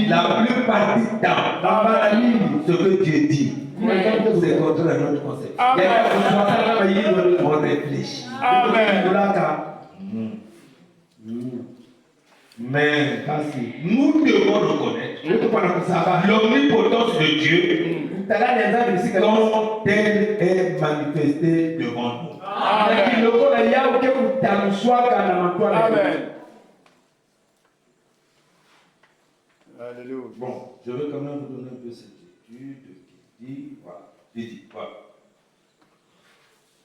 La plupart du temps, ce que Dieu dit, c'est contre notre concept. On réfléchit. Mais nous devons reconnaître l'omnipotence de Dieu quand elle est manifestée devant nous. Amen. Alléluia. Bon, je veux quand même vous donner un peu cette étude qui dit, voilà.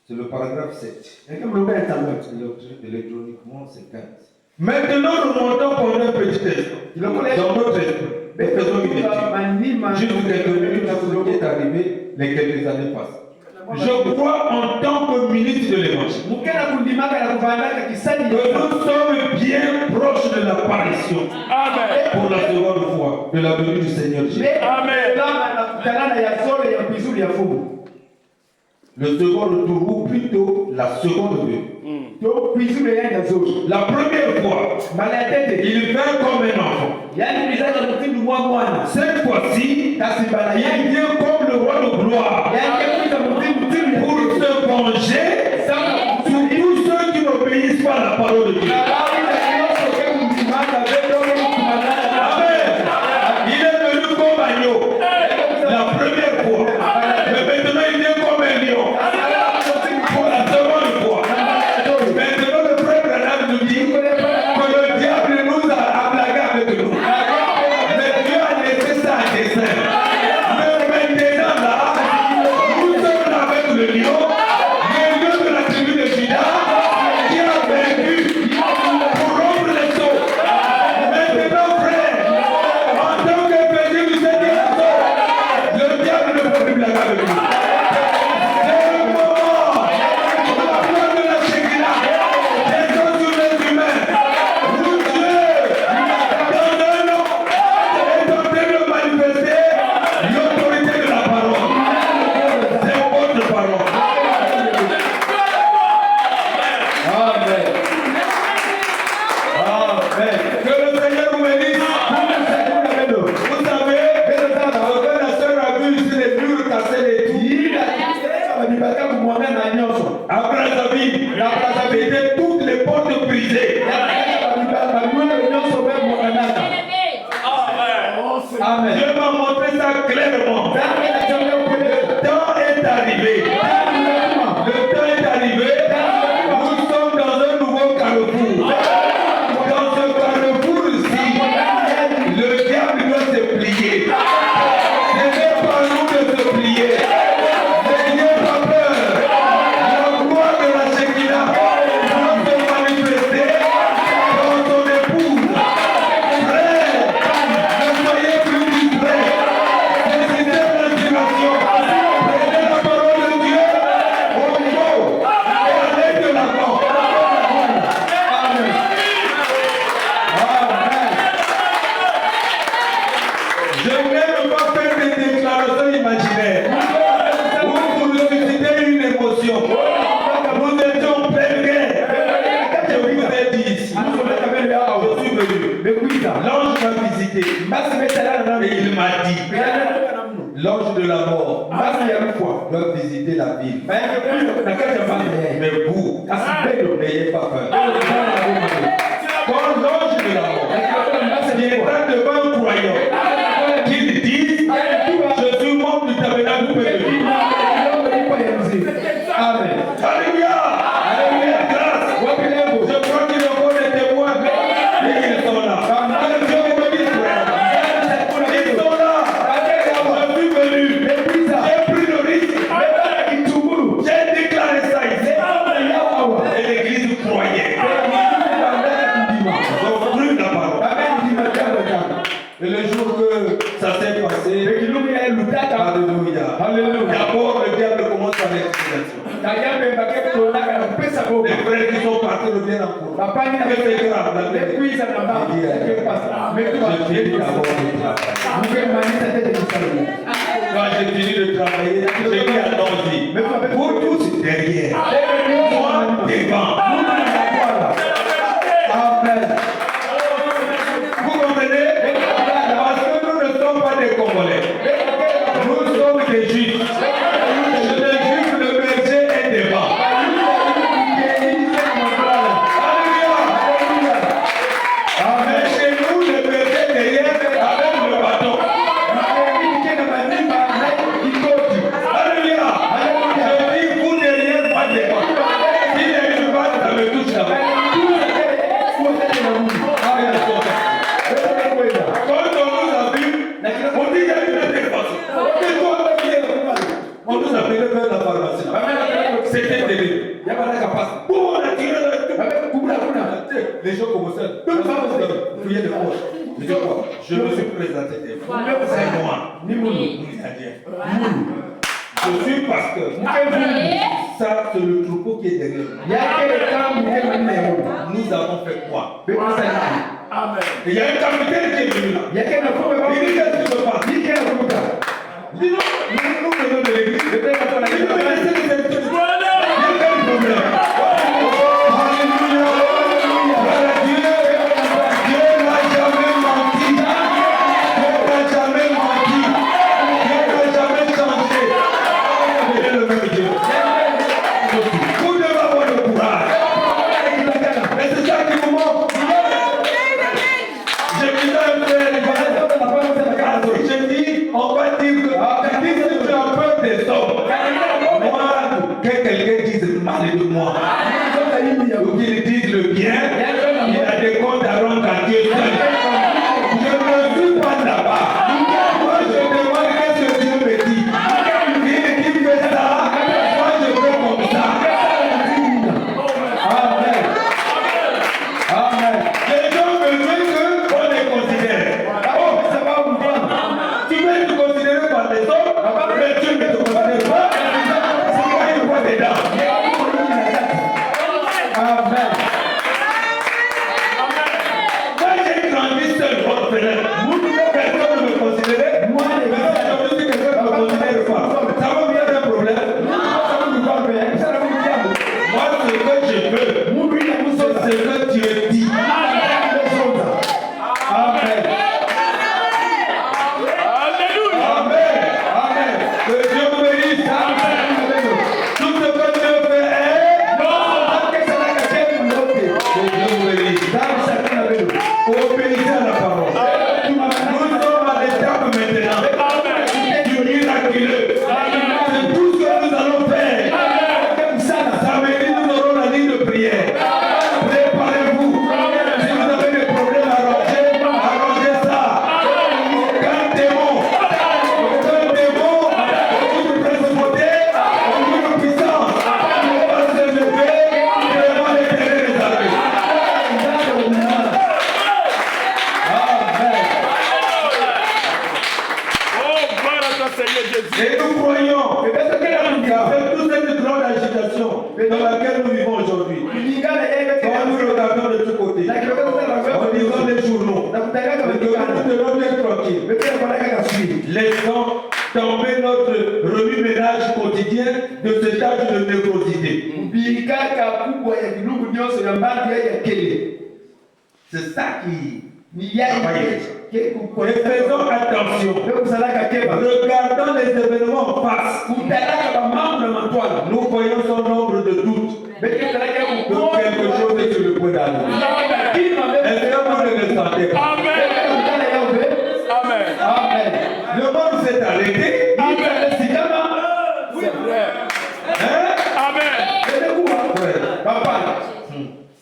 C'est le paragraphe 7. Électroniquement, c'est 15. Maintenant, nous montons pour un petit instant. Dans notre esprit, faisons une étude. Juste quelques minutes, ce qui est arrivé les quelques années passées. Je crois en tant que ministre de l'Évangile que nous sommes bien proches de l'apparition pour la seconde fois de la venue du Seigneur Jésus. Amen. Le second retour, ou plutôt la seconde venue. La première fois, il vint comme un enfant. Cette fois-ci, il vient comme le roi de gloire pour se venger sur tous ceux qui n'obéissent pas à la parole de Dieu. Amen. Il est venu comme agneau la première fois, mais maintenant il vient comme un lion pour la seconde fois. Maintenant le frère Branham nous dit que le diable nous a blagué avec nous. Mais Dieu a laissé ça à dessein. Mais maintenant là, nous sommes avec le lion de la tribu de Juda qui a vaincu pour rompre les seaux. Maintenant frère, en tant que péché du Seigneur, le diable ne peut plus blaguer avec nous. C'est le moment où la gloire de la Shekinah descend sur les humains, où Dieu, dans un nom, est en train de manifester l'autorité de la parole. C'est votre parole. Que le Seigneur vous bénisse. Vous savez, quand la sœur a vu ici les murs cassés et tout, après sa vie, c'était toutes les portes brisées. Dieu m'a montré ça clairement. Le temps est arrivé. Le temps est arrivé. Nous sommes dans un nouveau carrefour. Dans ce carrefour-ci, le diable doit se plier. Ce n'est pas nous de se plier. N'ayez pas peur. La gloire de la Shekinah va se manifester dans ton épouse. Frère, ne soyez plus distraits. Décidez l'inspiration. Prenez la parole de Dieu au mot et allez de l'avant. Amen. Je voulais ne pas faire des déclarations imaginaires où vous suscitez une émotion. Nous étions pèlerins. Je vous ai dit ici. Je suis venu. L'ange m'a visité. Et il m'a dit, l'ange de la mort doit visiter la ville. Mais vous, n'ayez pas peur. Quand l'ange de la mort viendra devant un croyant, qu'il dise, je suis membre du tabernacle de Dieu. Amen. Alléluia. Alléluia. Grâce. Je crois qu'il y a encore des témoins. Et ils sont là. Que Dieu vous bénisse, frère. Ils sont là. Je suis venu. J'ai pris le risque. J'ai déclaré ça ici. Et l'église croyait. Ils ont cru la parole. Et le jour que ça s'est passé, alléluia. D'abord, le diable commence à l'explication. Les frères qui sont partis reviennent encore. C'est grave, la vérité. J'ai fini d'abord de travailler. Quand j'ai fini de travailler, j'ai dit à Nancy, vous tous derrière, moi devant. Amen. Vous comprenez? Je dis quoi? Je me suis présenté des fois. C'est moi. Je suis pasteur. Ça, c'est le troupeau qui est derrière nous. Nous avons fait quoi? Amen. Et il y a un capitaine qui est venu là. Il dit qu'est-ce que tu veux pas? Il dit non, nous venons de l'église. Il dit mais laissez les serviteurs. Il y a quel problème? Alléluia. Dieu n'a jamais menti. Dieu n'a jamais menti. Dieu n'a jamais changé. Il est le même Dieu. Vous devez avoir le courage. Mais c'est ça qui vous manque. Je dis, on va dire que si tu as peur des hommes, moi, que quelqu'un dise mal de moi, ou qu'il dise le bien, il a des comptes à rendre à Dieu seul. Je ne suis pas là-bas. Moi, je demande qu'est-ce que Dieu me dit. Il fait ça, moi je fais comme ça. Amen. Amen. Les gens veulent qu'on les considère. Oh, ça va vous prendre. Tu veux être considéré par les hommes, mais Dieu ne te considère pas. C'est quoi il voit dedans? Amen. Moi j'ai grandi seul, orphelin. Personne ne me considérait. Moi, je dis que quelqu'un ne me considère pas. Ça va bien un problème? Moi, ce que je veux, c'est ce que Dieu dit. Amen. Amen. Amen. Que Dieu vous bénisse. Tout ce que Dieu fait est que Dieu vous bénisse. Obéissez à la parole. Nous sommes à l'étape maintenant du miraculeux. C'est tout ce que nous allons faire. Samedi, nous aurons la ligne de prière. Préparez-vous. Si vous avez des problèmes à arrangez ça. Aucun démon, aucune principauté, aucune puissance, ne va se lever devant l'Éternel des armées. Et nous croyons avec toute cette grande agitation dans laquelle nous vivons aujourd'hui, quand nous regardons de tous côtés, en lisant les journaux, que nous devons être tranquilles. Laissons tomber notre remue-ménage quotidien de cet âge de névrosité. C'est ça qui travaille. Et faisons attention. Regardons les événements en face. Nous voyons son nombre de doutes. Que quelque chose est sur le point d'aller. Est-ce que vous le ressentez? Amen. Le monde s'est arrêté. C'est vrai.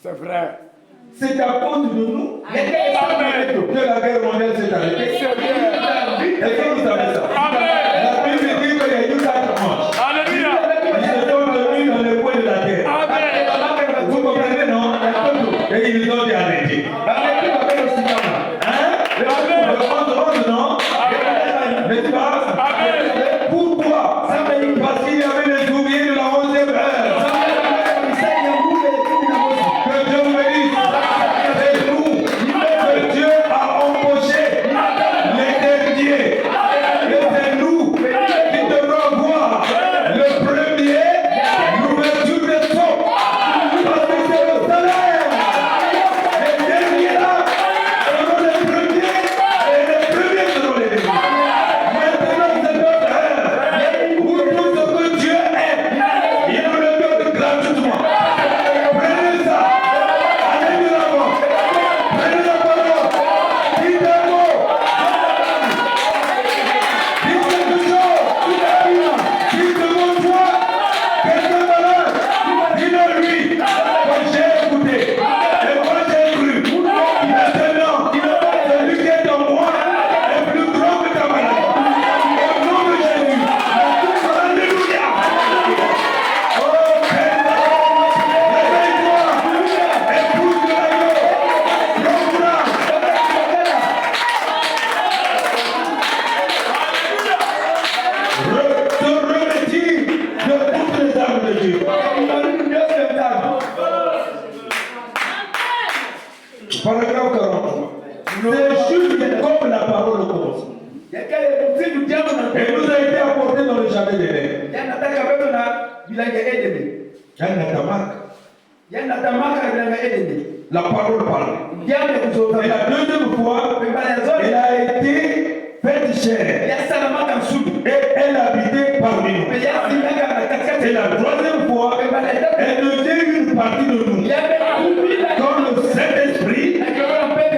C'est vrai. C'est à cause de nous que la guerre mondiale s'est arrêtée. Est-ce que vous savez ça? La Bible dit qu'il y a eu 4 manches. Ils se sont tenus dans les coins de la terre. Vous comprenez, non? Et ils ont été arrêtés. Le 11, non? N'est-ce pas? Pourquoi? Parce qu'il y avait les ouvriers de la 11e heure. Que Dieu vous bénisse. C'est nous que Dieu a la parole parle. Et la deuxième fois, elle a été faite chair. Et elle habitait parmi nous. Et la troisième fois, elle devient une partie de nous. Comme le Saint-Esprit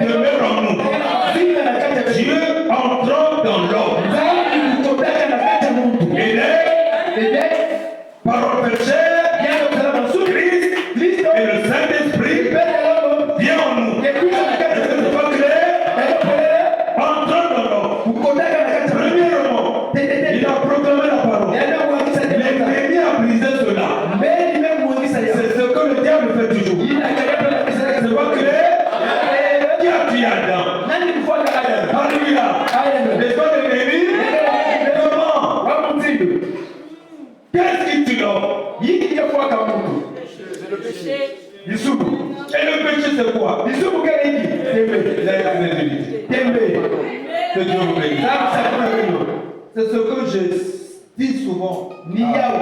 demeure en nous. Dieu entrant dans l'homme. Et les paroles de chair, Christ et le Saint-Esprit viennent en nous. Est-ce que c'est pas clair? Entrant dans l'homme. Premièrement, il a proclamé la parole. L'ennemi a brisé cela. C'est ce que le diable fait toujours. C'est pas clair? Qui a tué Adam? Alléluia. N'est-ce pas l'ennemi? Comment? Qu'est-ce qui tue l'homme? C'est le péché. Et le péché c'est quoi? C'est ce que je dis souvent à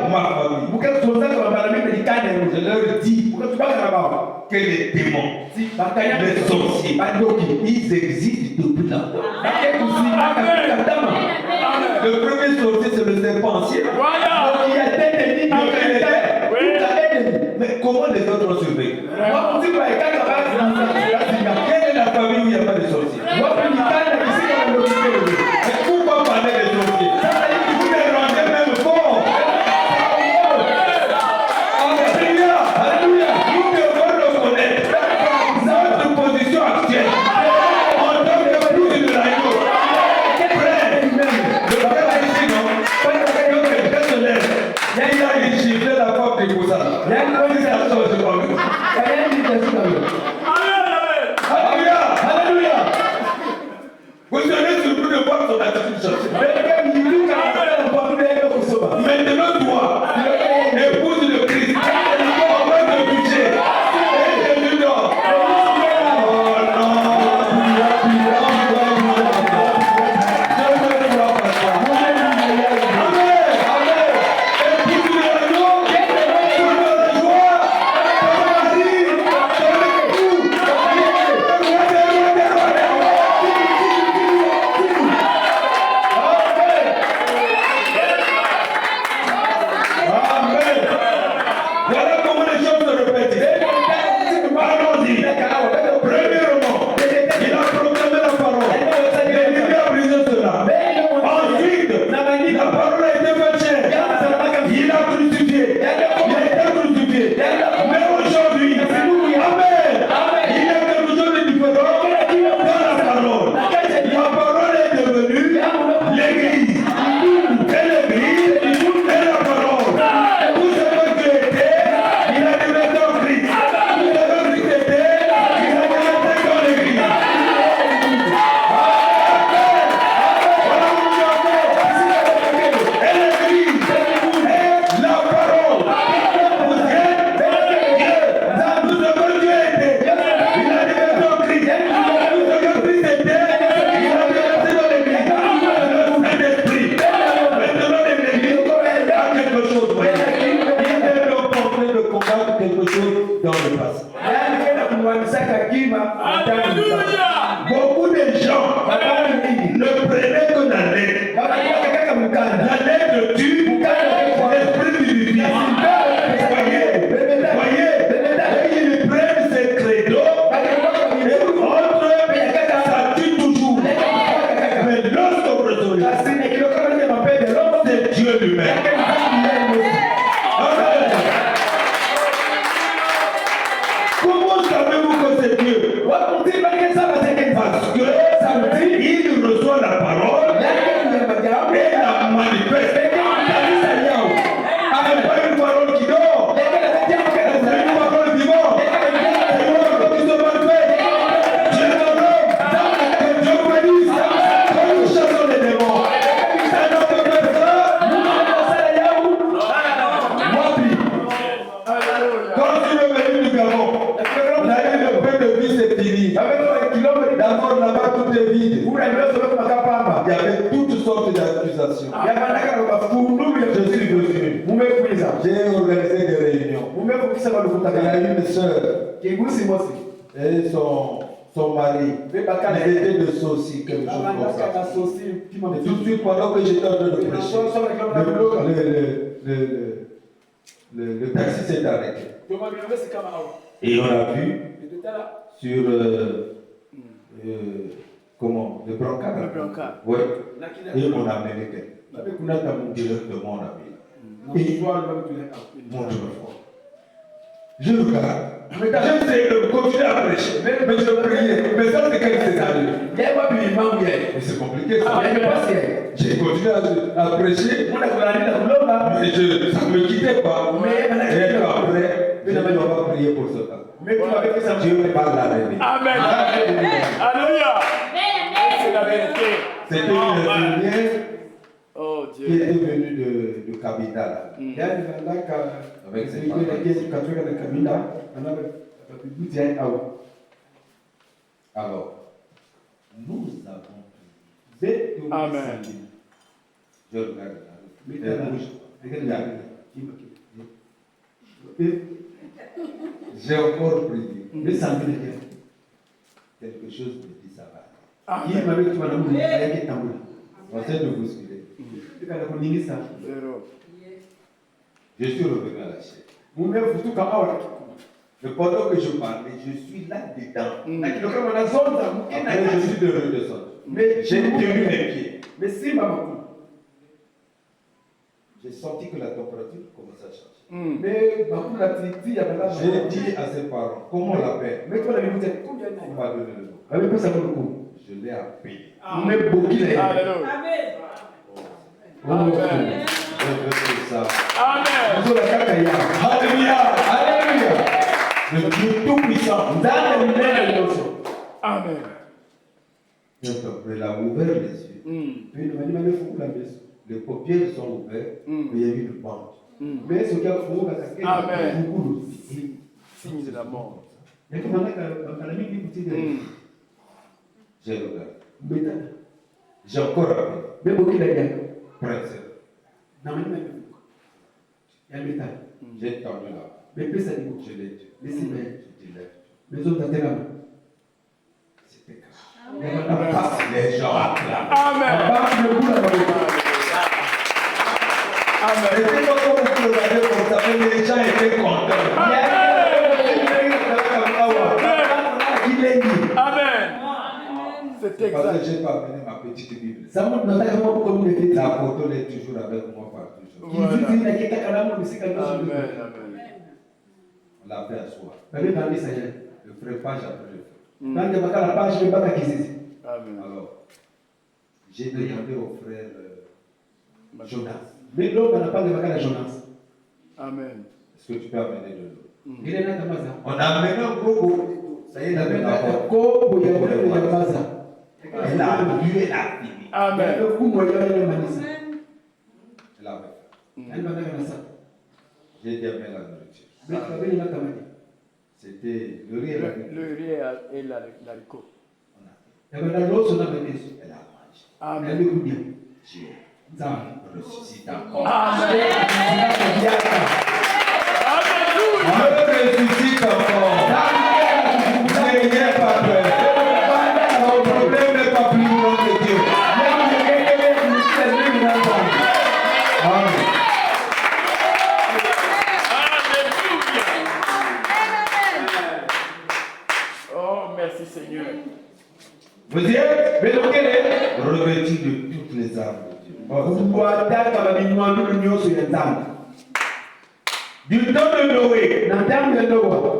ma famille. Je leur dis que les démons, les sorciers, ils existent depuis longtemps. Le premier sorcier c'est le serpentier. Mais comment les autres ont survécu? Quelle est la famille où il n'y a pas de sorciers? Mais pourquoi parler des sorciers? Vous les rendez même fort. Alléluia. Nous devons reconnaître notre position actuelle en tant que plus de l'agneau. Frère, le frère a ici, non? Le frère se lève. Il a giflé la femme de Koussa. Alléluia. Vous serez surpris de voir son attitude changer. Maintenant, toi, épouse le Christ, on va te toucher. Et Jésus dort. Oh non. Je ne crois pas ça. Amen. Épouse le Lord, pour la joie, ton mari, ton époux. Voilà comment les choses se répètent. Allons-y. Premièrement, il a proclamé la parole. L'ennemi a brisé cela. Ensuite, la parole a été faite chair. Il a crucifié. Il a été crucifié. Mais aujourd'hui, Amen. Il y a quelque chose de différent dans la parole. La parole est devenue l'Église. Et l'Église est la parole. Tout ce que tu étais, il a été dans Christ. Tout ce que tu étais, il a été dans l'Église. Et l'Église est la parole. Vous êtes dans tout ce que tu étais, il a été dans Christ. Tout ce que Christ était, il a été dans l'Église. Le Saint-Esprit. Maintenant, l'Église a quelque chose. Il est en train de combattre quelque chose dans le passé. Beaucoup de gens ne prenaient que la lettre. La lettre tue, l'esprit vivifie. Voyez, et ils prennent ces credos et autres, ça tue toujours. Mais lorsqu'on résout, c'est Dieu lui-même. Amen. Comment savez-vous que c'est Dieu? Parce que il reçoit la parole et la manifeste. C'est pas une parole qui dort. C'est une parole vivante. C'est une parole qui se manifeste. Dieu dans l'homme. Que Dieu bénisse. Que nous chassons les démons. C'est notre personne. Quand tu es venu du Gabon, la vie de peu de vie c'est fini. D'abord là-bas tout est vide. Il y avait toutes sortes d'accusations. Je suis venu. J'ai organisé des réunions. Il y a une sœur. et son mari, ils étaient de saucis, quelque chose comme ça. Et tout de suite, pendant que j'étais en train de prêcher, le taxi s'est arrêté. Et on a vu sur comment, le brancard. Oui. Et on a amené quelqu'un. Directement, on a mis là. Et mon Dieu, je regarde. J'essaie de continuer à prêcher, mais je priais. Mais ça, c'est quel scénario? Mais c'est compliqué ça. J'ai continué à prêcher, mais ça ne me quittait pas. Et après, je ne vais pas prier pour ce temps. Dieu me parle la vérité. Amen. Alléluia. C'est la vérité. C'était une infirmière Oh qui Dieu. était venue de Capital. Avec ses parents. Alors, nous avons prié. Amen. Je regarde. J'ai encore prié. Quelque chose me dit ça va. Amen. On essaie de bousculer. Zéro. Je suis revenu à la chair. Mais pendant que je parlais, je suis là-dedans. Après, je suis de redescendre. J'ai tenu mes pieds. J'ai senti que la température commençait à changer. J'ai dit à ses parents, comment on l'appelle? On m'a donné le nom. Je l'ai appelé. Alléluia. Amen. Je veux que ça. Amen. Alléluia. Alléluia. Le Dieu tout-puissant. Amen. Il a ouvert les yeux. Les paupières sont ouvertes, mais il y a eu une bande. Amen. Signe de la mort. J'ai regardé. J'ai encore appelé. Prince. J'ai tendu là. Je l'ai dit. Je dis lève. C'était grave. Les gens acclament. Amen. Amen. C'était pas comme vous regardez comme ça, mais les gens étaient contents. Amen. C'est Parce exact. que je n'ai pas amené ma petite Bible. La photo est toujours avec moi partout. Voilà. Amen. On l'a fait asseoir. Le frépage après le feu. Amen. Alors, j'ai demandé au frère Jonas, Amen. est-ce que tu peux amener de l'eau? On a amené un gros bout. Ça y est, il a amené la porte. Elle a bu, elle a fini. Amen. Elle a fait. J'ai dit amener la nourriture. C'était le riz et la nourriture. Le riz et l'haricot. Elle a mangé. Amen. Dieu ressuscite encore. Amen. Dieu ressuscite encore. N'ayez pas peur. Mon problème n'est pas plus grand que Dieu. Amen. Oh, merci Seigneur. Vous y êtes revêtus de toutes les armes de Dieu. Du temps de Noé,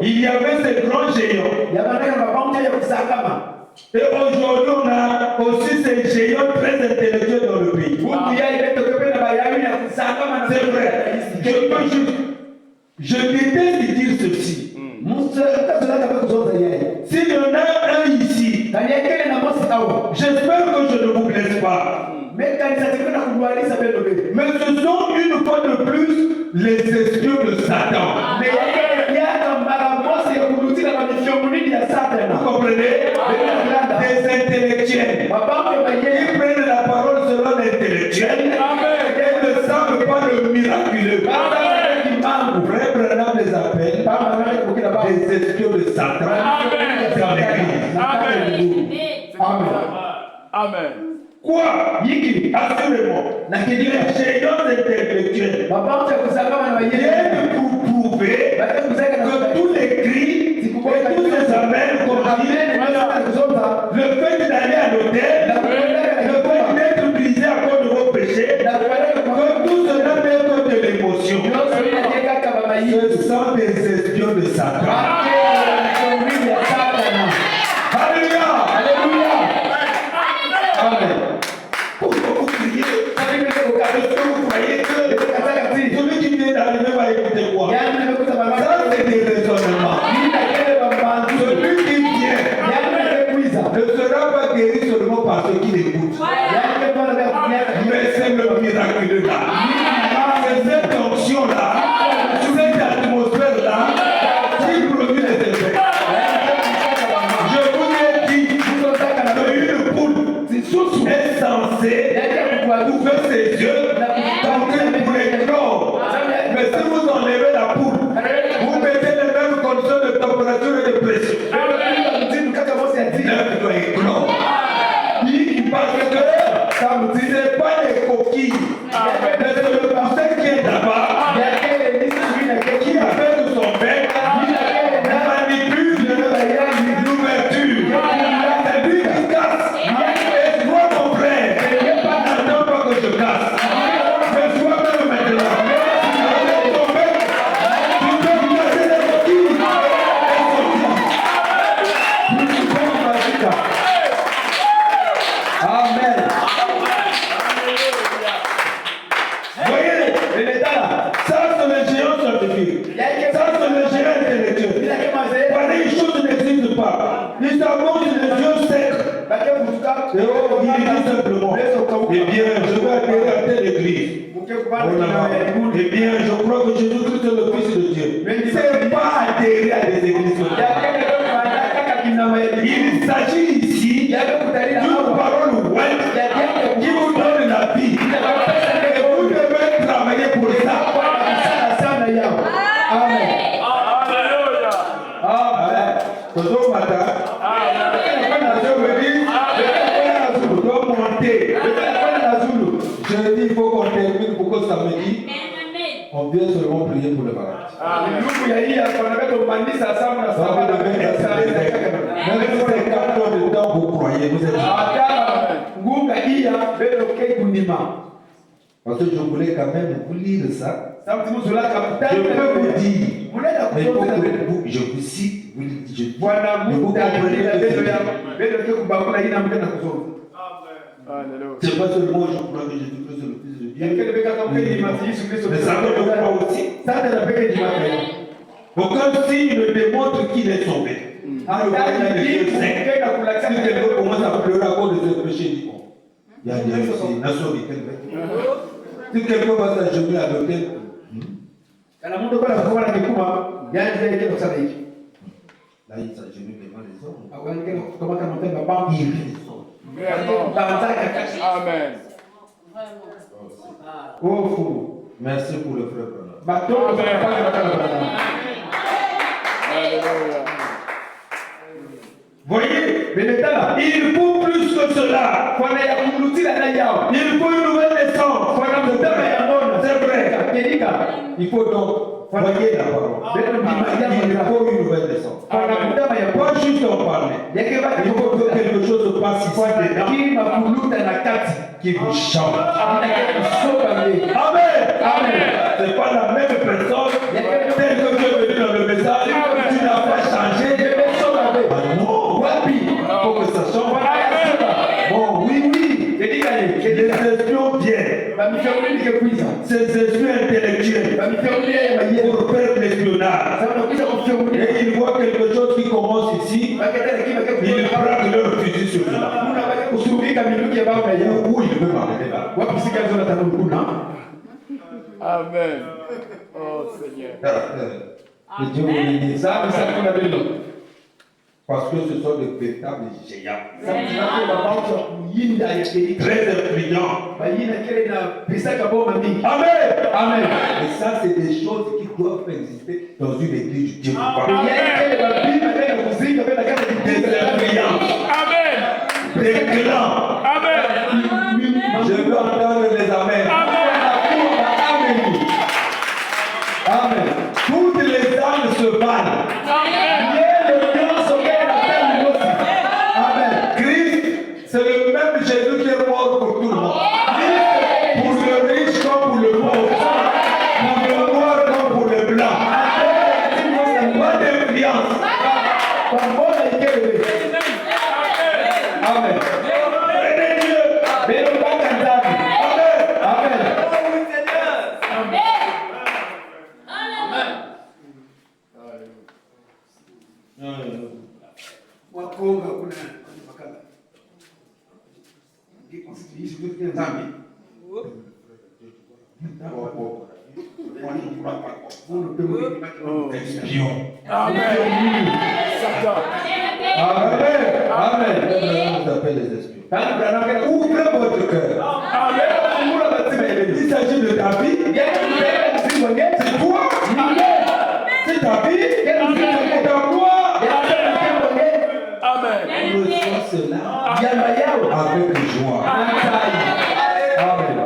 il y avait ces grands géants. Et aujourd'hui, on a aussi ces géants très intellectuels dans le pays. C'est vrai. Je déteste dire ceci. S'il y en a un ici, j'espère que je ne vous blesse pas. Mais ce sont une fois de plus les espions de Satan. Vous comprenez? Des intellectuels. Ils prennent la parole selon l'intellectuel. Et ne savent pas le miraculeux. Frère Branham les appelle des espions de Satan. Amen. Quoi? Assurément. Les géants intellectuels viennent pour prouver que tous les cris et tous ces amens qu'on dit, le fait d'aller à l'hôtel, le fait d'être brisé à cause de vos péchés, que tout cela n'est que de l'émotion. Ce sont des espions de Satan. Alléluia. Amen. Pourquoi vous criez? Vous croyez que celui qui vient d'arriver va écouter quoi? Ça, c'est des raisonnements. Celui qui vient ne sera pas guéri seulement par ceux qui l'écoutent. Mais c'est le miraculeux là. C'est cette onction-là, cette atmosphère-là qui produit les effets. Je vous ai dit qu'une poule est censée ouvrir ses yeux pour les clore. Mais si vous enlevez la poule, vous mettez les mêmes conditions de température et de pression. L'œuf doit éclore. Parce que ce n'est pas les coquilles, mais c'est le poussin qui est là-bas, qui a fait de son bec, manipule l'ouverture. C'est lui qui casse. Et toi, mon frère, n'attends pas que je casse. Mais sois-même maintenant. Avec ton bec, tu peux casser les coquilles et sortir. Amen. Voyez, ça c'est le géant scientifique. Ça c'est le géant intellectuel. Pareille chose n'existe pas. Ils s'avouent les yeux secs. Et oh, il dit simplement, eh bien, je vais atterrir à telle église. Eh bien, je crois que Jésus-Christ est le Fils de Dieu. C'est pas atterrir à des églises. Il s'agit ici d'une parole ouest qui vous donne la vie. Et vous devez travailler pour ça. Amen. Amen. Toujours matin. Je dois monter. Je dis il faut qu'on termine pour que samedi, on vient seulement prier pour le malade. Même si c'est 4 heures de temps, vous croyez, vous êtes parce que je voulais quand même vous lire ça. Je peux vous dire, mais il faut que je vous cite, vous comprenez c'est pas seulement je crois que Jésus-Christ est le Fils de Dieu. Mais ça ne le croit aussi. Aucun signe ne démontre qu'il est sauvé. Si quelqu'un commence à pleurer à cause de ses péchés, il dit bon, il y a des nations qui si quelqu'un va s'agenouiller à l'hôtel, là il s'agenouille devant les hommes. Amen. Oh, merci pour le frère. Voyez, il faut plus que cela. Il faut une nouvelle naissance. C'est vrai. Il faut donc, voyez la parole. Il faut une nouvelle naissance. Pas juste en parler. Il faut que quelque chose se passe ici dedans qui vous change. Amen. C'est pas la même personne telle que tu es venu dans le message. Tu n'as pas changé. Ah non. Il faut que ça change. Bon, oui. Les espions viennent. Ces espions intellectuels pour faire de l'espionnage. Et ils voient quelque chose qui commence ici. Ils braquent leur fusil sur cela. Où il veut m'amener là? Amen. Oh Seigneur. Que Dieu vous bénisse. Parce que ce sont de véritables géants. Très influents. Amen. Et ça, c'est des choses qui doivent exister dans une église du Dieu. Des influences. Des clans. Je veux entendre les amens. Amen. Toutes les âmes se valent. Amen. Christ, c'est le même Jésus qui est mort pour tout le monde. Pour le riche comme pour le pauvre. Pour le noir comme pour le blanc. Pas d'influence. Amen. Prenez Dieu. Amen. Wakonga kuna makala. Hizi vitu vya dhambi. Espion. Amen. Satan. Amen. Amen. On appelle les espions. Ouvrez votre cœur. Amen. Il s'agit de ta vie. C'est toi. C'est ta vie. C'est ta gloire. Amen. On reçoit cela avec joie. Amen.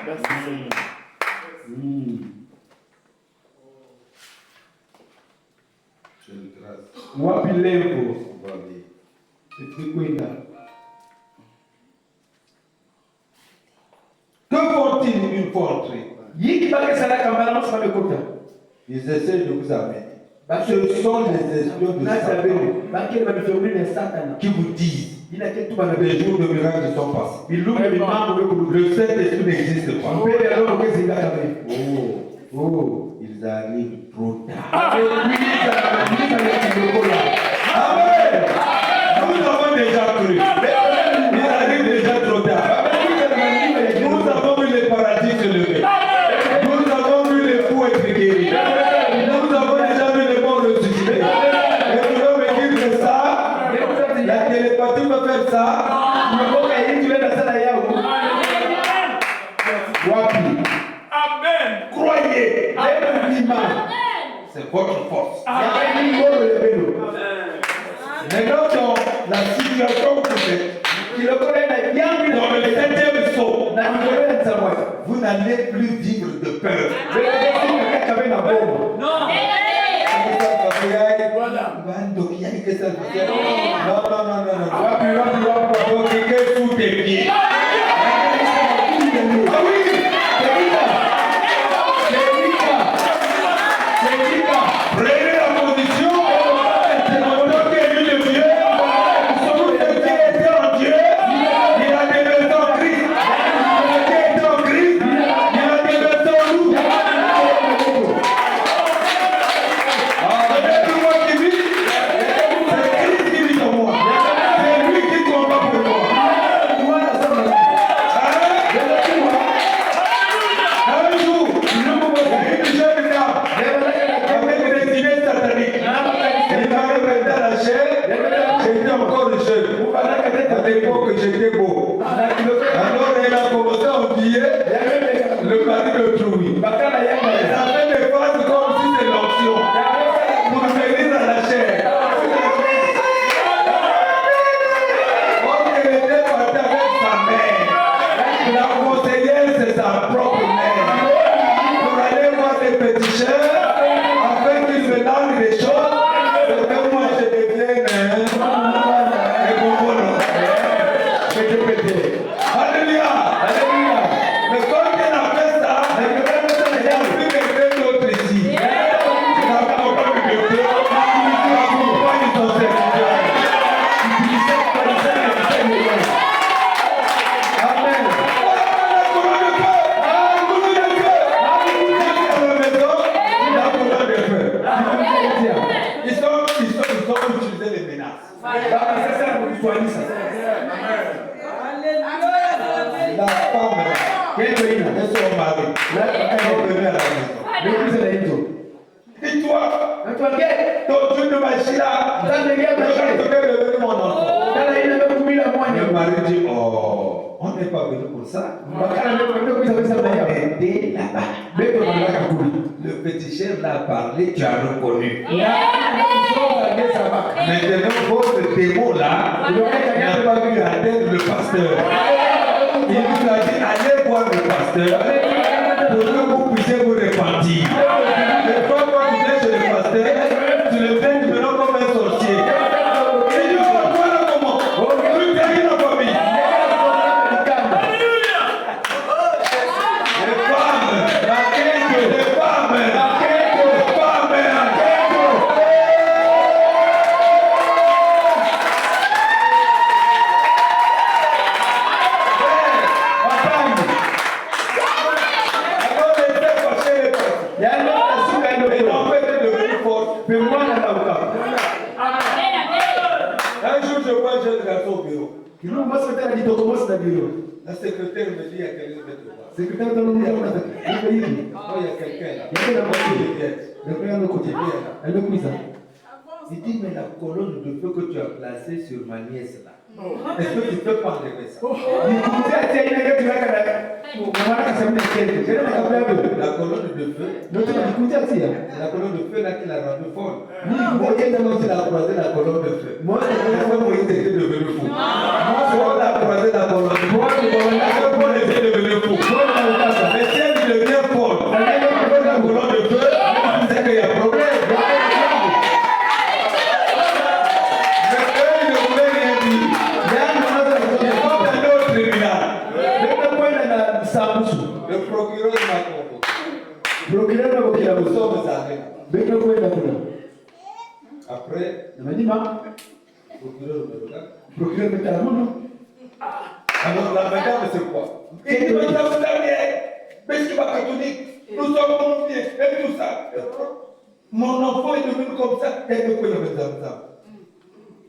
Merci Seigneur. Wapi lengo? Tukikwenda. Que font-ils une fois entrés? Ils essaient de vous amener. Ce sont les espions de Satan qui vous disent les jours de miracle sont passés. Le Saint-Esprit n'existe pas. Oh, ils arrivent trop tard. Amen. Nous avons déjà cru. Ils arrivent déjà trop tard. Nous avons vu les paradis se lever. Nous avons vu les fous être guéris. Nous avons déjà vu les morts ressusciter. Et tu veux me dire que ça, la télépathie peut faire ça. Wapi. Amen. Croyez. C'est votre force. Maintenant, dans la situation que vous êtes, dans le 7e saut, vous n'allez plus vivre de peur. Non. Sous tes pieds. Ah oui. Prenez la position. C'est mon Dieu qui est lui le Dieu. Tout ce qui était en Dieu, il a déversé en Christ. Ce qui était en Christ, il a déversé en nous. C'est moi qui vis. C'est Christ qui vit en moi. C'est lui qui combat pour moi. Un jour, une jeune dame avec des idées sataniques. Il m'avait fait dans la chair, j'étais encore jeune. À l'époque, j'étais beau. Alors, elle a commencé à oublier le mari de Trouille. Elle a fait des phrases comme si c'est l'option pour venir à la chair. Comme elle était partie avec sa mère. La conseillère, c'est sa propre mère. Pour aller voir des péticheurs, afin qu'ils se donnent des choses, c'est que moi je devienne un bonbon. Alléluia. Mais quand elle a fait ça, il y a plus quelqu'un d'autre ici. La campagne de Dieu, la campagne de son serviteur. Amen. Ils ont utilisé les menaces. La femme, et son mari, sont venus à la maison. Dis-toi, ton Dieu ne m'agit là. Je vais devenir mon enfant. Le mari dit, oh, on n'est pas venu pour ça. On va aider là-bas. Le petit chef l'a parlé, tu as reconnu. Maintenant, votre démon là, n'a pas pu atteindre le pasteur. Il nous a dit, allez voir le pasteur pour que vous puissiez vous repentir. Et quand tu viens chez le pasteur, tu le fais maintenant comme un sorcier. Et il dit, oh, voilà comment. Plus gagner la famille. Les femmes, la quête, les femmes, la quête, les femmes, la quête. Un jour, je vois un jeune garçon au bureau. La secrétaire me dit, il y a quelqu'un de voir. Oh, il y a quelqu'un là. Il dit, mais la colonne de feu que tu as placée sur ma nièce là, est-ce que tu peux pas enlever ça? La colonne de feu, la colonne de feu là qui l'a rendu folle. Moïse a croisé la colonne de feu. Moïse était devenu fou. Paul a croisé la colonne de feu. Paul était devenu fou. Mais si elle devient folle, la colonne de feu, c'est qu'il y a un problème. Le procureur m'a convoqué. Nous sommes allés. Après, le procureur me regarde. Alors la madame, c'est quoi? Et il me dit, mais je suis pas catholique. Nous sommes confiés et tout ça. Mon enfant est devenu comme ça. Et pourquoi il y avait ça?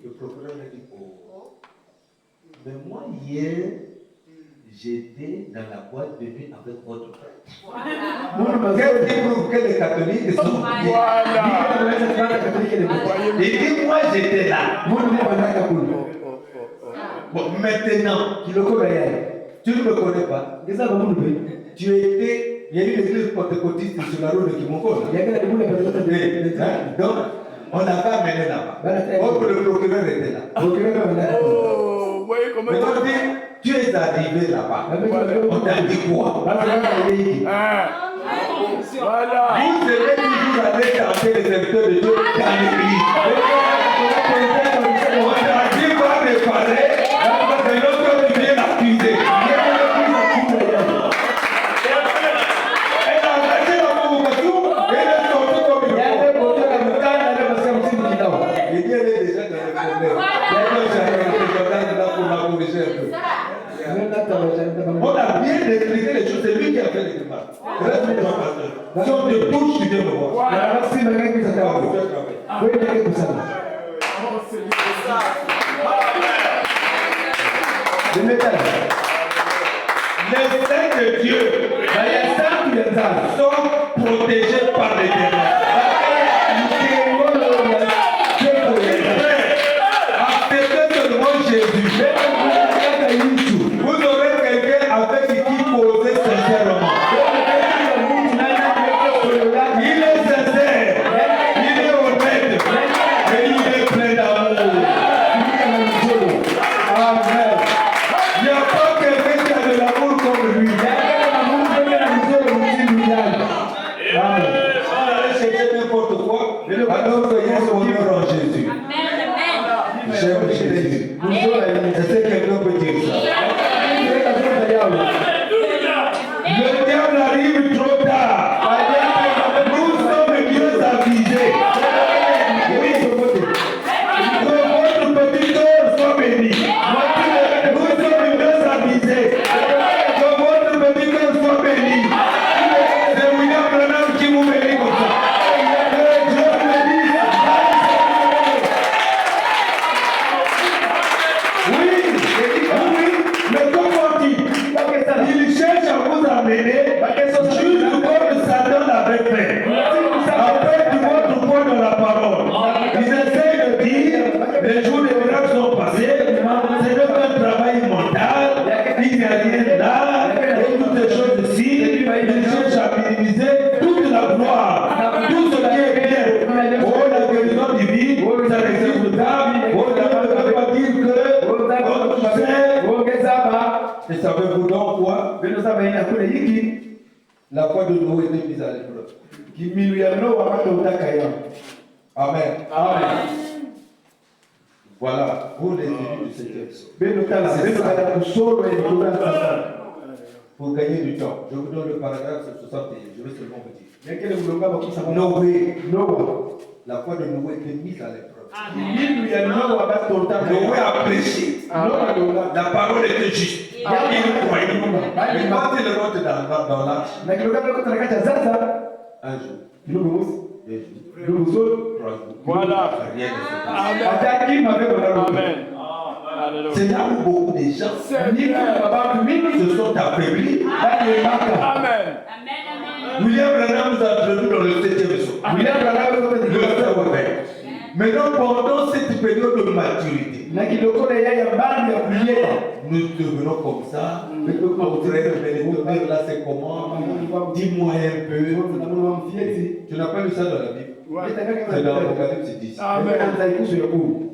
Le procureur m'a dit, oh. Mais moi, hier, j'étais dans la boîte de nuit avec votre frère. Qu'est-ce qui prouve que les catholiques sont bien? Il dit, moi j'étais là. Bon, maintenant, tu ne me connais pas. Tu étais, il y a eu l'église pentecôtiste sur la route de Kimoko. Donc, on n'a pas amené là-bas. Oh, le procureur était là. Mais on dit, tu es arrivé là-bas. On t'a dit quoi? Voilà. Vous devez toujours aller tenter les serviteurs de Dieu dans l'église. On t'a dit quoi de parler, c'est l'autre qui vient l'accuser. Elle a arrêté la convocation et elle est sortie comme une femme. Il dit, elle est déjà dans le problème. Pour la corriger un peu. On a bien expliqué les choses, c'est lui qui a fait les démarches. Reste mon pasteur. Si on te touche, tu viens me voir. Les saints de Dieu sont protégés par les démons. Acceptez seulement Jésus. Vous aurez quelqu'un avec qui causer sincèrement. Il est sincère, il est honnête, et il est plein d'amour. Amen. Il n'y a pas quelqu'un qui a de l'amour comme lui. Amen. On allait chercher n'importe quoi, alors veuillez souvenir en Jésus. J'aime Jésus. Est-ce que quelqu'un peut dire ça? Le diable arrive trop tard. Nous sommes bien avisés. Oui, que votre petit cœur soit béni. Nous sommes bien avisés. Que votre petit cœur soit béni. C'est William Branham qui vous bénit comme ça. Que Dieu bénisse. Oui, mais comment dit? Il cherche à vous amener juste comme Satan l'avait fait. Après du votre foi dans la parole. Ils essayent de dire, les jours des miracles sont passés, c'est donc un travail mental, il n'y a rien là, et toutes ces choses ici, ils cherchent à minimiser toute la gloire, tout ce qui est bien. Oh, la guérison divine, ça existe Et savez-vous donc quoi? Beno saba ina kule hiki La foi de Noé était mise à l'épreuve. kimilu ya Noa hata utaka yao. Amen. Amen. Voilà, vous les élus du septième saut. Beno tala beno kada kusoro ya kuran sasa. Pour gagner du temps, je vous donne le paragraphe 61, je vais seulement vous dire. Yakele mlonga bakisa Noé, Noa. la foi de Noé était mise à l'épreuve. Kimilu ya Noa hata utaka Noé yao. a prêché. Noa donga. La parole était juste. Il croyait. Mais quand il rentre dans l'arche, Na kiloga beko tanakacha sasa. un jour, Ndugu musi. 2 jours, Ndugu zote. 3 jours, Voilà. rien ne se passe. Hataki mabeko na Amen. Alléluia. C'est là où beaucoup de gens Niko baba mimi se sont affaiblis. bali maka. Amen. William Branham nous a introduit dans le 7e saut. Bila brada Le wewe frère Weber. Maintenant, pendant cette période de maturité, na kilokole yeye bali ya kulieta. nous devenons comme ça. Mon frère, mais l'étonnel là, c'est comment? Dis-moi un peu. Tu n'as pas lu ça dans la Bible? C'est dans l'Apocalypse 10. Amen. ya kuu.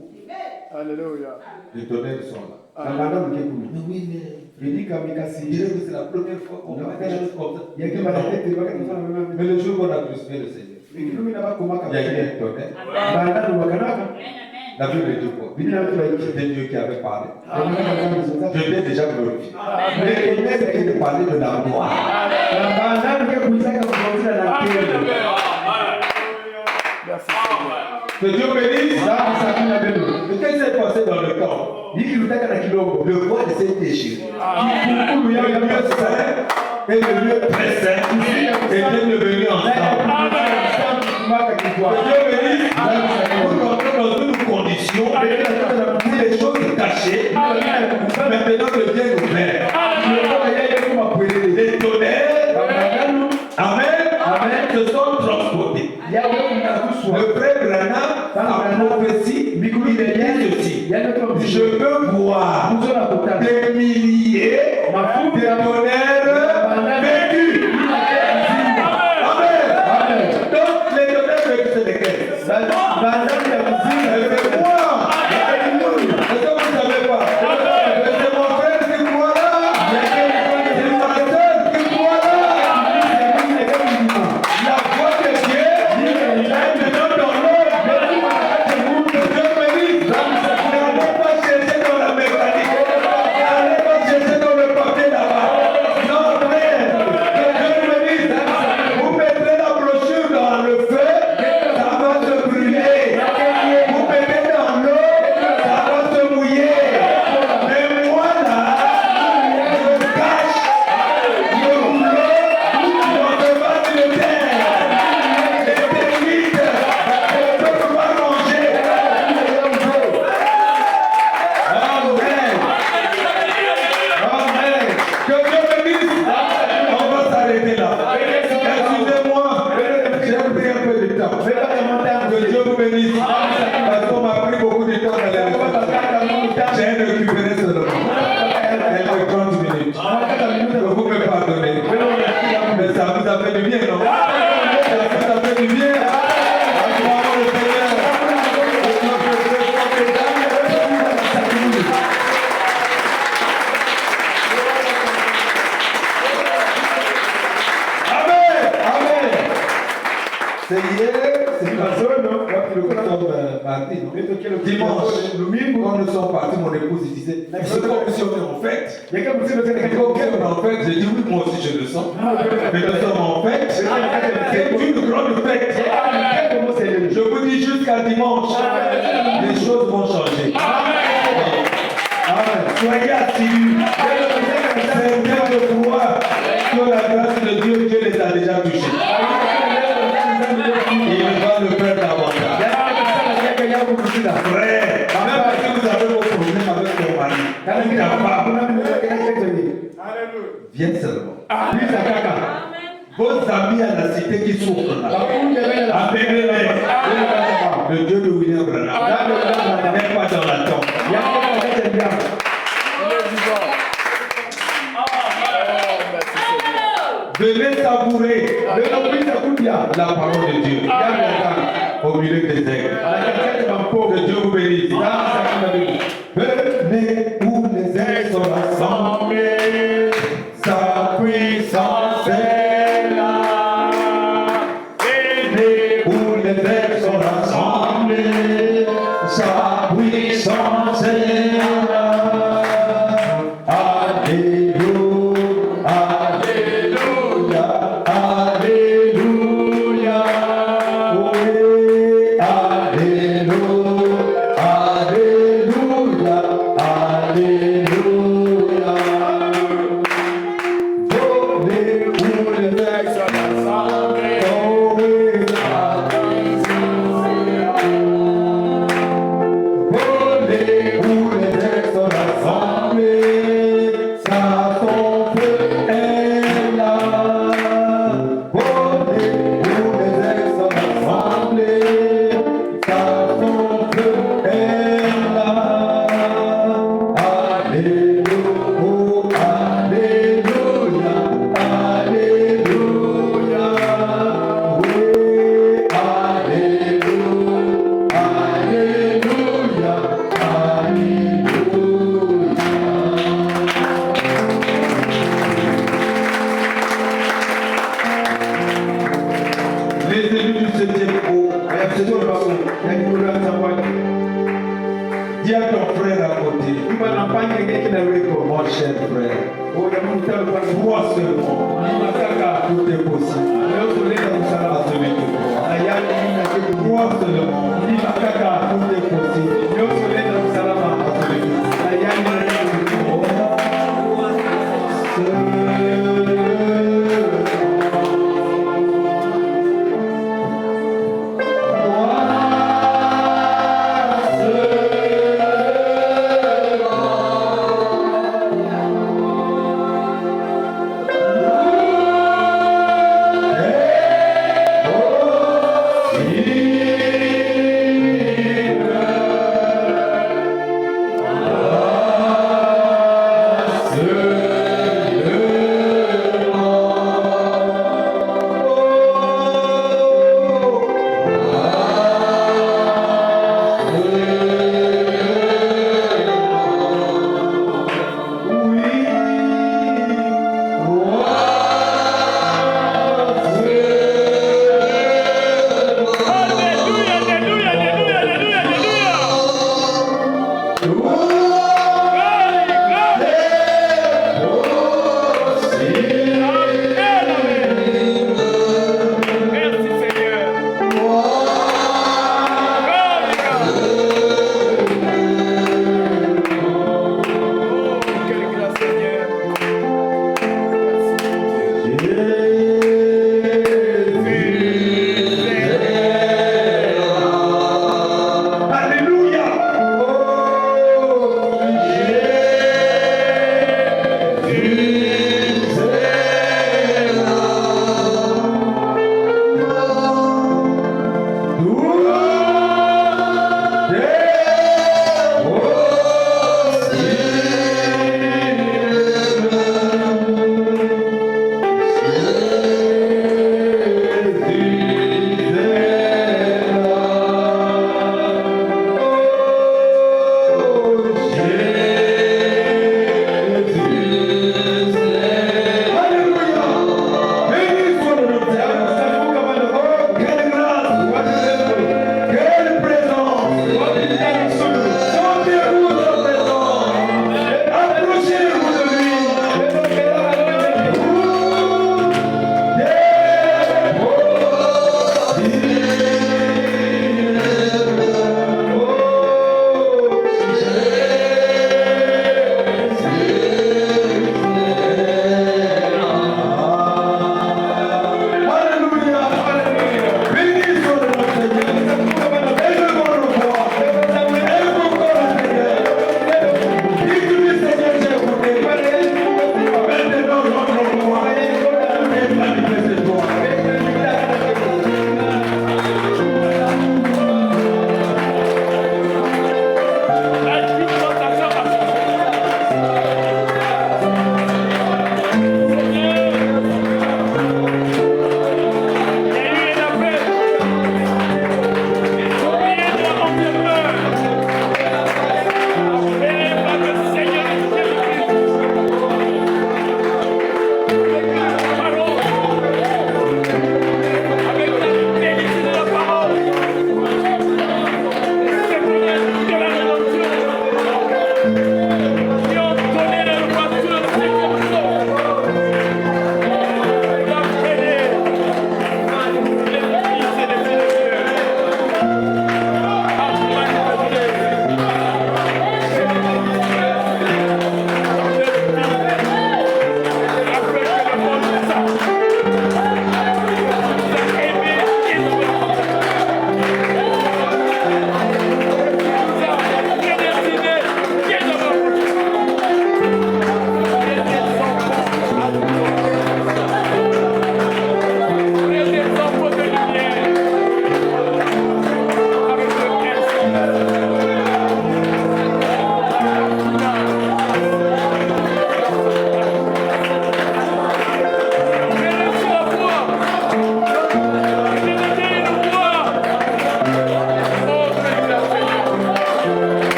Alléluia. Les tonnerres sont là. Anataka mkekulu. Mais oui, mais Bilika je mikasi. dirais que c'est la première fois qu'on voit des choses comme ça. Yake banatete bakati sana mama. Mais le jour qu'on a crucifié le Seigneur, Ikilumi na bako maka. il y a eu un tonnerre. Banda ndo bakanaka. La Bible dit quoi? Bila watu wa C'était Dieu qui avait parlé. iki. Je l'ai déjà glorifié. Mais le tonnerre, c'était de parler de la gloire. Banda ndo kuisaka kufuatilia na kile. Merci Seigneur. Que Dieu bénisse. Sababu sabina bendo. Mais qu'est-ce qui s'est passé dans le camp? Hiki lutaka na kidogo. Le voile s'est déchiré. Kikulu Le yao ya lieu masa. saint et le lieu très saint étaient devenus ensemble. Maka kikwa. Que Dieu bénisse. Pour rentrer dans une condition où les choses cachées, maintenant deviennent ouvertes. Les tonnerres, amen, se sont transportés. Le frère Branham a prophétie, il dit ceci: je peux voir des milliers de tonnerres vécus. Amen. Donc les tonnerres vécus, c'est lesquels? C'est moi. Est-ce que vous ne savez pas? C'est mon frère qui croit là. C'est ma soeur qui croit là. La voix de Dieu est maintenant dans l'homme. Que Dieu bénisse. N'allez pas chercher dans la mécanique. N'allez pas chercher dans le papier là-bas. Non, frère. Que Dieu bénisse. Vous mettrez la brochure dans le feu, ça va se brûler. Vous mettez dans l'eau, ça va se mouiller. Mais moi là, je cache le rouleau dans le bas de terre. Les techniques ne peuvent pas manger. Amen. Amen. Que Dieu bénisse. On va s'arrêter là. Excusez-moi, j'ai pris un peu de temps. Que Dieu vous bénisse. Parce qu'on m'a pris beaucoup de temps dans les réponses. J'ai récupéré seulement. Elle fait 30 minutes. Vous me pardonnez. Mais ça vous a fait du bien, non? Ça vous a fait du bien. Acclamons le Seigneur. Amen. Amen. C'est hier, c'est mardi, non? Dimanche, quand nous sommes partis, mon épouse disait, c'est comme si on est en fête. En fait, j'ai dit oui, moi aussi je le sens. Mais nous sommes en fête. C'est une grande fête. Je vous dis jusqu'à dimanche, les choses vont changer. Soyez assidus. C'est bien de croire que la grâce de Dieu, Dieu les a déjà touchés. Il va le faire davantage. Frère, même si vous avez vos problèmes avec ton mari, viens seulement. Vos amis à la cité qui souffrent là, amenez-les. Le Dieu de William Branham n'est pas dans la tombe. Venez savourer la parole de Dieu au milieu des aigles. Que Dieu vous bénisse. Venez où les aigles sont rassemblés. pour mon cher frère. Crois seulement. Tout est possible. À celui qui croit. Crois seulement. Tout est possible. À celui qui croit.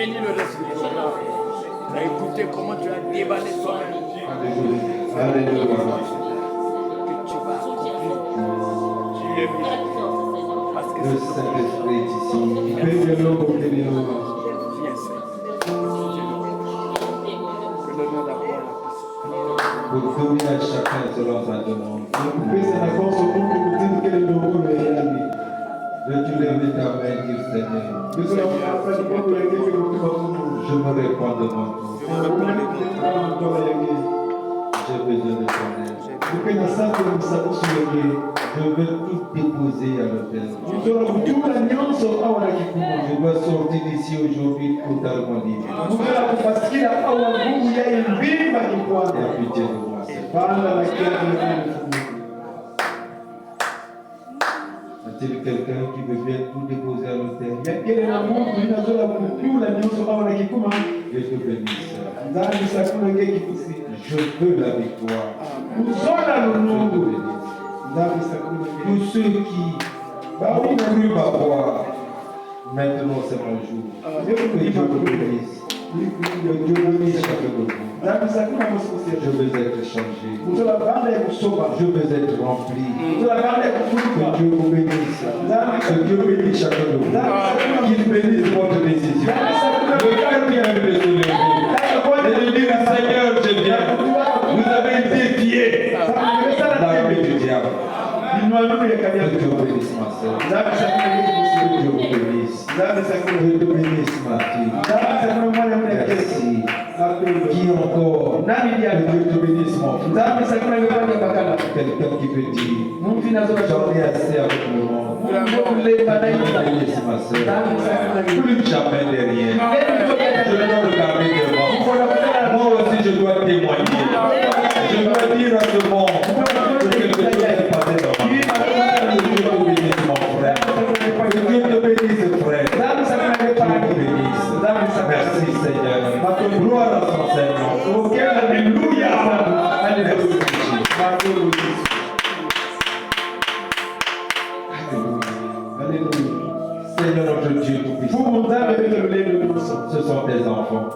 bénis le reste du programme. Tu as écouté comment tu as déballé toi-même. Alléluia. Que tu vas accomplir. Tu es béni. Parce que Le c'est Saint-Esprit est ici. Viens, Seigneur. Que le nom d'avoir la puissance. Pour dominer à chacun selon sa demande. Veux-tu lever ta main, dire Seigneur, je me répands devant toi. J'ai besoin de ton aide. Je veux tout déposer à l'autel. Je dois sortir d'ici aujourd'hui totalement libre. Et pitié de moi, Seigneur. Est-il quelqu'un qui veut bien tout déposer à l'autel? Je te bénisse. Je veux la victoire. Je te bénisse. Tous ceux qui ont cru m'avoir, maintenant c'est mon jour. Que Dieu me bénisse. Que Dieu bénisse chacun de vous. Je veux être changé. Je veux être rempli. Que Dieu vous bénisse. Que Dieu bénisse chacun de vous. Qu'il bénisse votre décision. Le cœur qui a eu de se lever. Et de dire, Seigneur, je viens. Vous avez défié l'armée du diable. Que Dieu vous bénisse, ma soeur. Que Dieu vous bénisse. Que Dieu bénisse, ma fille. Merci. Qui encore? Que Dieu te bénisse, mon frère. Quelqu'un qui veut dire, j'en ai assez avec le monde. Que Dieu te bénisse, ma soeur. Plus jamais derrière. Je dois regarder devant. Moi aussi, je dois témoigner. Je dois dire à ce monde que quelque chose est passé dans ma vie. Que Dieu te bénisse, mon frère. Que Dieu te bénisse, frère. Que Dieu te bénisse. Merci, Seigneur. Gloire à son Seigneur. Alléluia. Seigneur notre Dieu tout-puissant, ce sont tes enfants.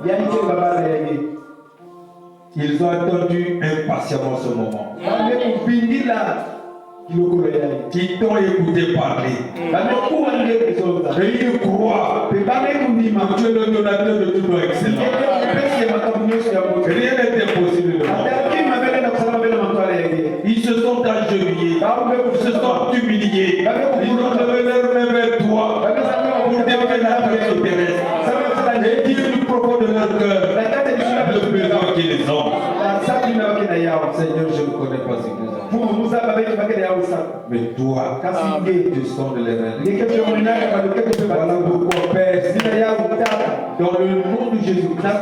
Ils ont attendu impatiemment ce moment. Qui t'ont écouté parler. Et ils croient que tu es le donateur de tout leur excellence. Rien n'est impossible de moi. Ils se sont agenouillés, ils se sont humiliés, ils ont levé leur main vers toi pour défier la présence terrestre. Et dire du propos de leur cœur le besoin qu'ils ont. Seigneur, je ne connais pas ce qu'ils ont. Mais toi, tu sondes les reins. Voilà pourquoi, Père, dans le nom de Jésus-Christ,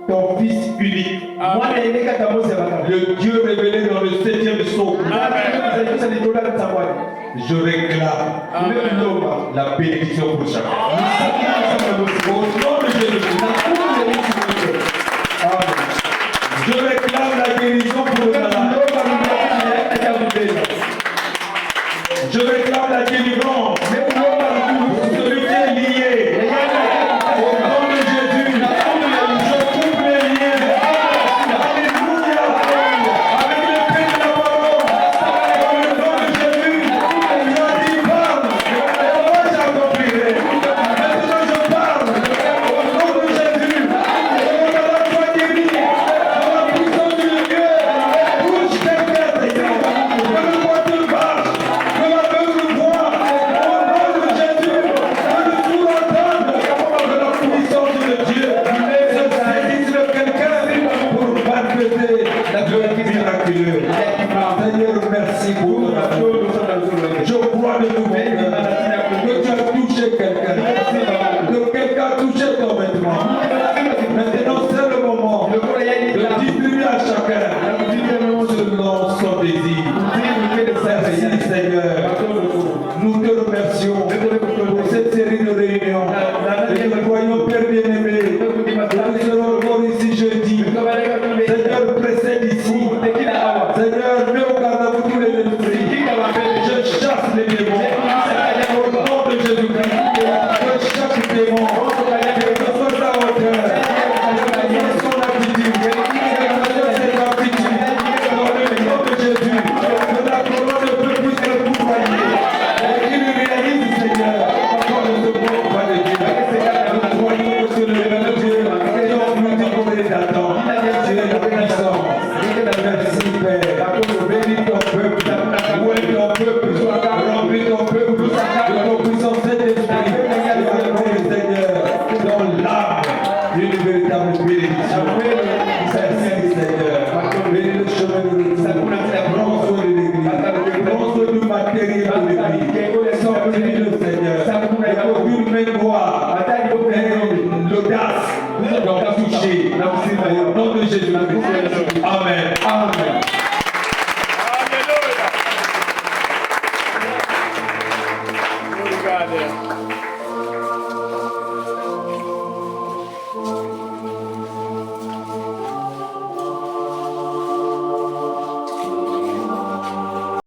ton Fils unique, le Dieu révélé dans le 7e psaume, je réclame la bénédiction pour chacun. Au nom de Jésus-Christ, je réclame la guérison pour le malade. Je réclame la délivrance pour celui qui est lié. Au nom de Jésus, je coupe les liens. Alléluia. Avec l'épée de la parole. Au nom de Jésus, je dis parle. Moi j'accomplirai. Maintenant je parle. Au nom de Jésus. sortir le Seigneur. Et qu'aucune main noire ait l'audace d'en toucher. Au nom de Jésus-Christ. Amen. Amen. Alléluia.